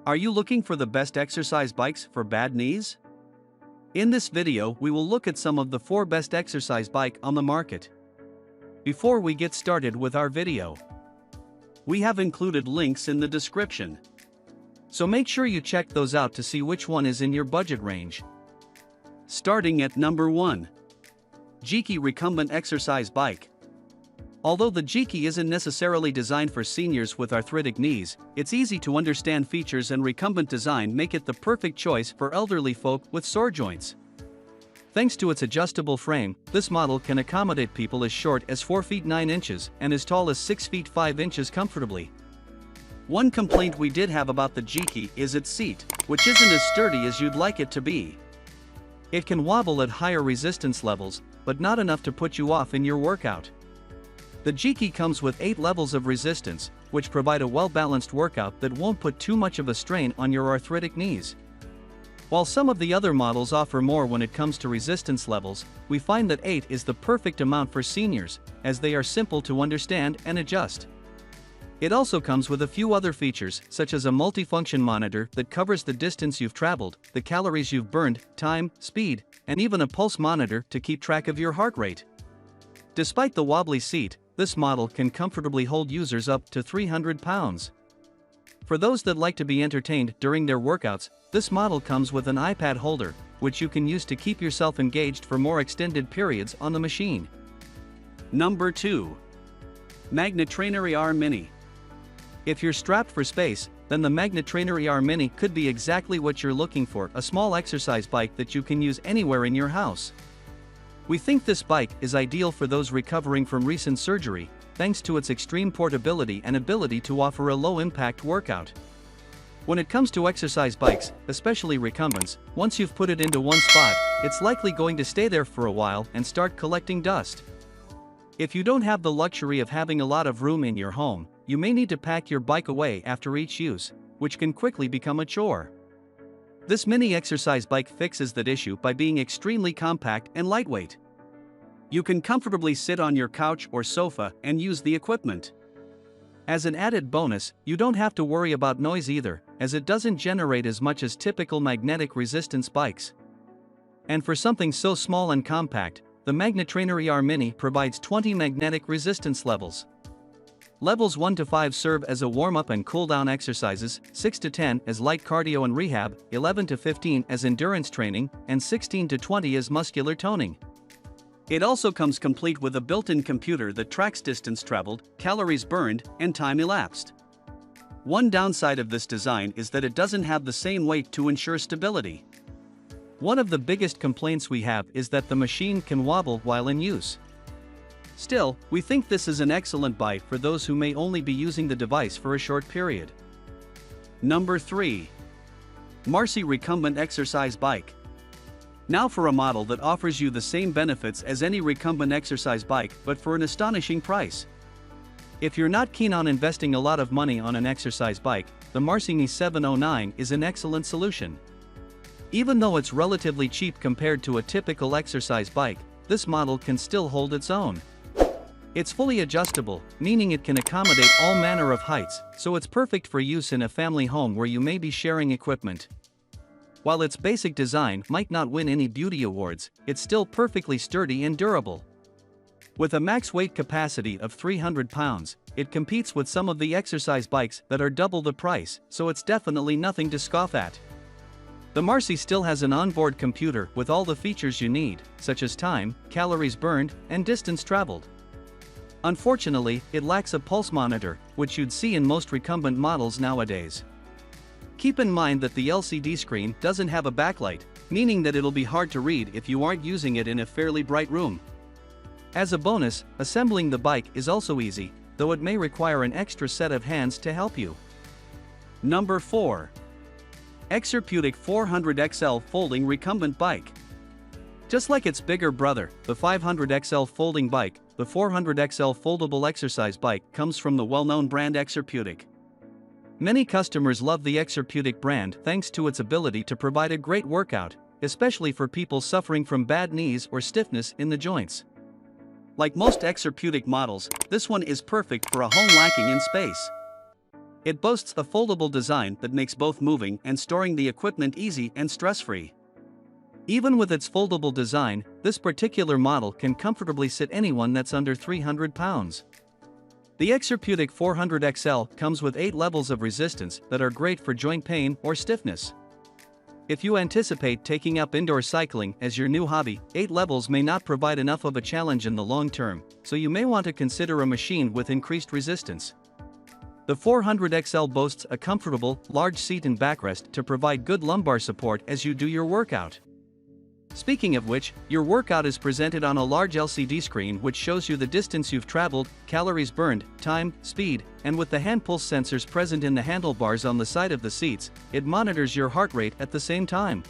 Are you looking for the best exercise bikes for bad knees? In this video, we will look at some of the 4 best exercise bike on the market. Before we get started with our video, we have included links in the description. So make sure you check those out to see which one is in your budget range. Starting at number 1. Geeky Recumbent Exercise Bike. Although the Geeky isn't necessarily designed for seniors with arthritic knees, its easy to understand features and recumbent design make it the perfect choice for elderly folk with sore joints. Thanks to its adjustable frame, this model can accommodate people as short as 4 feet 9 inches and as tall as 6 feet 5 inches comfortably. One complaint we did have about the Geeky is its seat, which isn't as sturdy as you'd like it to be. It can wobble at higher resistance levels, but not enough to put you off in your workout. The Geeky comes with 8 levels of resistance, which provide a well-balanced workout that won't put too much of a strain on your arthritic knees. While some of the other models offer more when it comes to resistance levels, we find that 8 is the perfect amount for seniors, as they are simple to understand and adjust. It also comes with a few other features, such as a multifunction monitor that covers the distance you've traveled, the calories you've burned, time, speed, and even a pulse monitor to keep track of your heart rate. Despite the wobbly seat, this model can comfortably hold users up to 300 pounds. For those that like to be entertained during their workouts, this model comes with an iPad holder, which you can use to keep yourself engaged for more extended periods on the machine. Number 2. MagneTrainer-ER Mini. If you're strapped for space, then the MagneTrainer-ER Mini could be exactly what you're looking for, a small exercise bike that you can use anywhere in your house. We think this bike is ideal for those recovering from recent surgery, thanks to its extreme portability and ability to offer a low-impact workout. When it comes to exercise bikes, especially recumbents, once you've put it into one spot, it's likely going to stay there for a while and start collecting dust. If you don't have the luxury of having a lot of room in your home, you may need to pack your bike away after each use, which can quickly become a chore. This mini exercise bike fixes that issue by being extremely compact and lightweight. You can comfortably sit on your couch or sofa and use the equipment. As an added bonus, you don't have to worry about noise either, as it doesn't generate as much as typical magnetic resistance bikes. And for something so small and compact, the MagneTrainer-ER Mini provides 20 magnetic resistance levels. Levels 1 to 5 serve as a warm-up and cool-down exercises, 6 to 10 as light cardio and rehab, 11 to 15 as endurance training, and 16 to 20 as muscular toning. It also comes complete with a built-in computer that tracks distance traveled, calories burned, and time elapsed. One downside of this design is that it doesn't have the same weight to ensure stability. One of the biggest complaints we have is that the machine can wobble while in use. Still, we think this is an excellent bike for those who may only be using the device for a short period. Number 3. Marcy Recumbent Exercise Bike. Now for a model that offers you the same benefits as any recumbent exercise bike but for an astonishing price. If you're not keen on investing a lot of money on an exercise bike, the Marcy 709 is an excellent solution. Even though it's relatively cheap compared to a typical exercise bike, this model can still hold its own. It's fully adjustable, meaning it can accommodate all manner of heights, so it's perfect for use in a family home where you may be sharing equipment. While its basic design might not win any beauty awards, it's still perfectly sturdy and durable. With a max weight capacity of 300 pounds, it competes with some of the exercise bikes that are double the price, so it's definitely nothing to scoff at. The Marcy still has an onboard computer with all the features you need, such as time, calories burned, and distance traveled. Unfortunately, it lacks a pulse monitor, which you'd see in most recumbent models nowadays. Keep in mind that the LCD screen doesn't have a backlight, meaning that it'll be hard to read if you aren't using it in a fairly bright room. As a bonus, assembling the bike is also easy, though it may require an extra set of hands to help you. Number 4. Exerpeutic 400XL Folding Recumbent Bike. Just like its bigger brother, the 500XL folding bike, the 400XL foldable exercise bike comes from the well-known brand Exerpeutic. Many customers love the Exerpeutic brand thanks to its ability to provide a great workout, especially for people suffering from bad knees or stiffness in the joints. Like most Exerpeutic models, this one is perfect for a home lacking in space. It boasts a foldable design that makes both moving and storing the equipment easy and stress-free. Even with its foldable design, this particular model can comfortably sit anyone that's under 300 pounds. The Exerpeutic 400XL comes with 8 levels of resistance that are great for joint pain or stiffness. If you anticipate taking up indoor cycling as your new hobby, 8 levels may not provide enough of a challenge in the long term, so you may want to consider a machine with increased resistance. The 400XL boasts a comfortable, large seat and backrest to provide good lumbar support as you do your workout. Speaking of which, your workout is presented on a large LCD screen which shows you the distance you've traveled, calories burned, time, speed, and with the hand pulse sensors present in the handlebars on the side of the seats, it monitors your heart rate at the same time.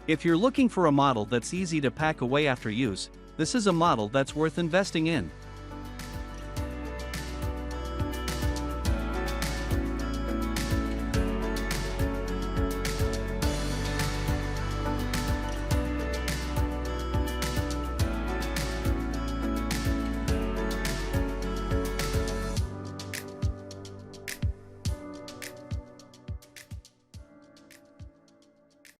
If you're looking for a model that's easy to pack away after use, this is a model that's worth investing in.